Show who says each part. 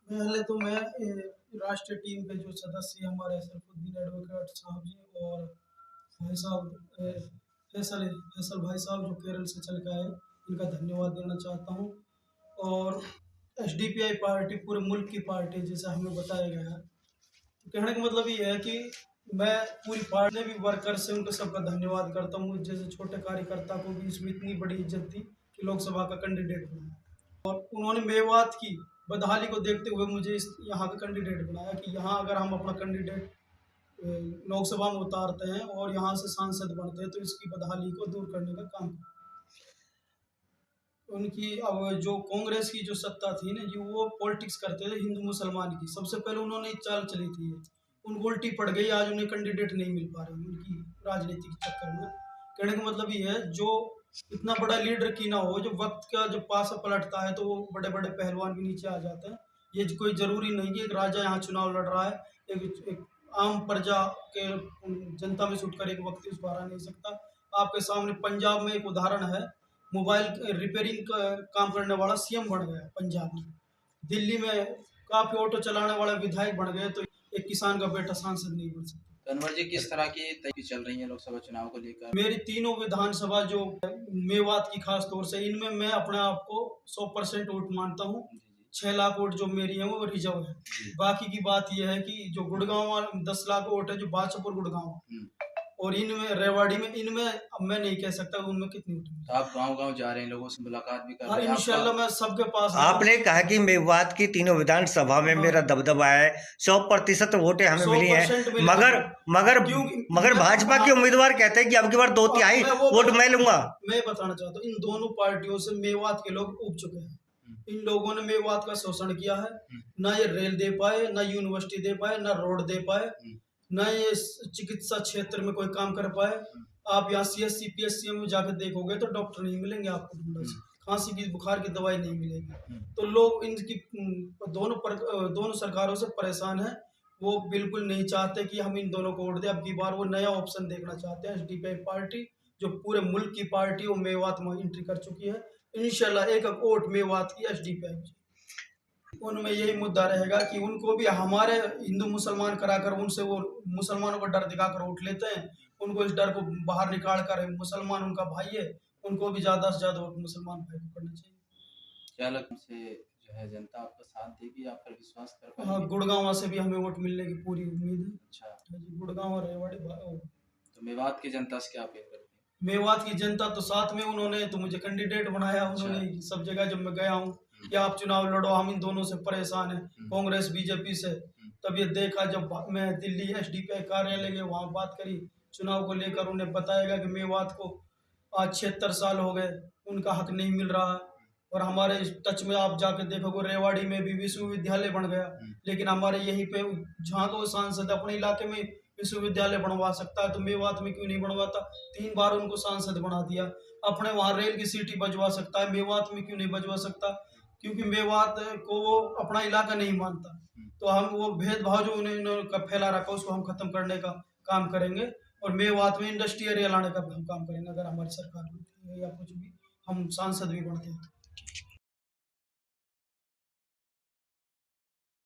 Speaker 1: पहले तो मैं राष्ट्रीय टीम के जो सदस्य हमारे सरफुद्दीन एडवोकेट साहब जी और भाई साहब फैसल फैसल भाई साहब जो केरल से चल के आए, इनका धन्यवाद देना चाहता हूँ। और एसडीपीआई पार्टी पूरे मुल्क की पार्टी जैसा हमें बताया गया है। तो कहने का मतलब ये है कि मैं पूरी पार्टी भी वर्कर से उनका सबका धन्यवाद करता हूँ। जैसे छोटे कार्यकर्ता को भी इसमें इतनी बड़ी इज्जत दी कि लोकसभा का कैंडिडेट बनाया, और उन्होंने मेवात की बदहाली को देखते हुए मुझे इस यहाँ का कैंडिडेट बनाया कि यहाँ अगर हम अपना कैंडिडेट लोकसभा में उतारते हैं और यहाँ से सांसद बनते हैं तो इसकी बदहाली को दूर करने का काम करें। उनकी अब जो कांग्रेस की जो सत्ता थी ना जी, वो पॉलिटिक्स करते थे हिंदू मुसलमान की। सबसे पहले उन्होंने चाल चली थी, उनको उल्टी पड़ गई। आज उन्हें कैंडिडेट नहीं मिल पा रहे उनकी राजनीति के चक्कर में। कहने का मतलब ये है, जो इतना बड़ा लीडर की ना हो, जो वक्त का जो पासा पलटता है तो वो बड़े बड़े पहलवान भी नीचे आ जाते हैं। ये कोई जरूरी नहीं कि एक राजा यहाँ चुनाव लड़ रहा है, एक आम प्रजा के जनता में से उठकर एक व्यक्ति उसको हरा नहीं सकता। आपके सामने पंजाब में एक उदाहरण है, मोबाइल रिपेयरिंग का काम करने वाला सीएम बन गया पंजाब में। दिल्ली में काफी ऑटो चलाने वाले विधायक बन गए, तो एक किसान का बेटा सांसद नहीं बन सकता।
Speaker 2: अनवर जी, किस तरह की तैयारी चल रही है लोकसभा चुनाव को लेकर?
Speaker 1: मेरी तीनों विधानसभा जो मेवात की खास तौर से, इनमें मैं अपने आप को 100% वोट मानता हूँ। 6 लाख वोट जो मेरी है वो रिजर्व है। बाकी की बात यह है कि जो गुड़गांव 10 लाख वोट है जो बादशाहपुर गुड़गांव, और इनमें रेवाड़ी में, इनमें अब मैं नहीं कह सकता उनमें कितनी वोट।
Speaker 2: तो आप गांव-गांव जा रहे हैं, लोगों से मुलाकात भी कर रहे हैं?
Speaker 1: इंशाल्लाह मैं सबके पास।
Speaker 3: आपने कहा कि मेवात की तीनों विधानसभा में मेरा दबदबा है, 100% वोटें हमें मिली हैं, मगर भाजपा के उम्मीदवार कहते हैं कि अब की बार 2/3 वोट मैं लूंगा।
Speaker 1: मैं बताना चाहता हूँ, इन दोनों पार्टियों से मेवात के लोग उब चुके हैं। इन लोगों ने मेवात का शोषण किया है। ना ये रेल दे पाए, ना यूनिवर्सिटी दे पाए, ना रोड दे पाए, न ये चिकित्सा क्षेत्र में कोई काम कर पाए। आप यहाँ CSC PSC में जाकर देखोगे तो डॉक्टर नहीं मिलेंगे आपको, खांसी की बुखार की दवाई नहीं मिलेगी। तो लोग इनकी दोनों सरकारों से परेशान हैं। वो बिल्कुल नहीं चाहते कि हम इन दोनों को वोट दें। अब की बार वो नया ऑप्शन देखना चाहते हैं। एसडीपीआई पार्टी जो पूरे मुल्क की पार्टी, वो मेवात में एंट्री कर चुकी है। इंशाल्लाह एक वोट मेवात की एसडीपीआई। उनमें यही मुद्दा रहेगा कि उनको भी हमारे हिंदू मुसलमान कराकर उनसे वो मुसलमानों को डर दिखाकर उठ लेते हैं। उनको इस डर को बाहर निकाल कर, मुसलमान उनका भाई है, उनको भी ज्यादा से ज्यादा वोट मुसलमान भाई को करना चाहिए।
Speaker 2: क्या लगता है जो है जनता आपका साथ देगी, आप पर विश्वास कर पाएंगे?
Speaker 1: हाँ, गुड़गांव से भी हमें वोट मिलने की पूरी उम्मीद है।
Speaker 2: अच्छा,
Speaker 1: गुड़गांव और रेवाड़ी।
Speaker 2: तो मेवात की जनता से क्या अपील करते हैं?
Speaker 1: मेवात की जनता तो साथ में, उन्होंने तो मुझे कैंडिडेट बनाया। उन्होंने सब जगह जब मैं गया हूँ कि आप चुनाव लड़ो, हम इन दोनों से परेशान हैं, कांग्रेस बीजेपी से। तब ये देखा जब मैं दिल्ली एसडीपीआई कार्यालय गए, वहाँ बात करी चुनाव को लेकर। उन्हें बताएगा कि मेवात को आज 76 साल हो गए, उनका हक नहीं मिल रहा है। और हमारे टच में आप जाके देखोगे, रेवाड़ी में भी विश्वविद्यालय बन गया, लेकिन हमारे यहीं पे जहाँ को सांसद अपने इलाके में विश्वविद्यालय बनवा सकता है तो मेवात में क्यों नहीं बनवाता? 3 बार उनको सांसद बना दिया। अपने वहाँ रेल की सीटी बजवा सकता है, मेवात में क्यों नहीं बजवा सकता? क्योंकि मेवात को वो अपना इलाका नहीं मानता। तो हम वो भेदभाव जो उन्होंने फैला रखा उसको हम खत्म करने का काम करेंगे, और मेवात में इंडस्ट्री एरिया लाने का भी हम काम करेंगे। अगर हमारी सरकार या कुछ भी हम सांसद भी बनते हैं।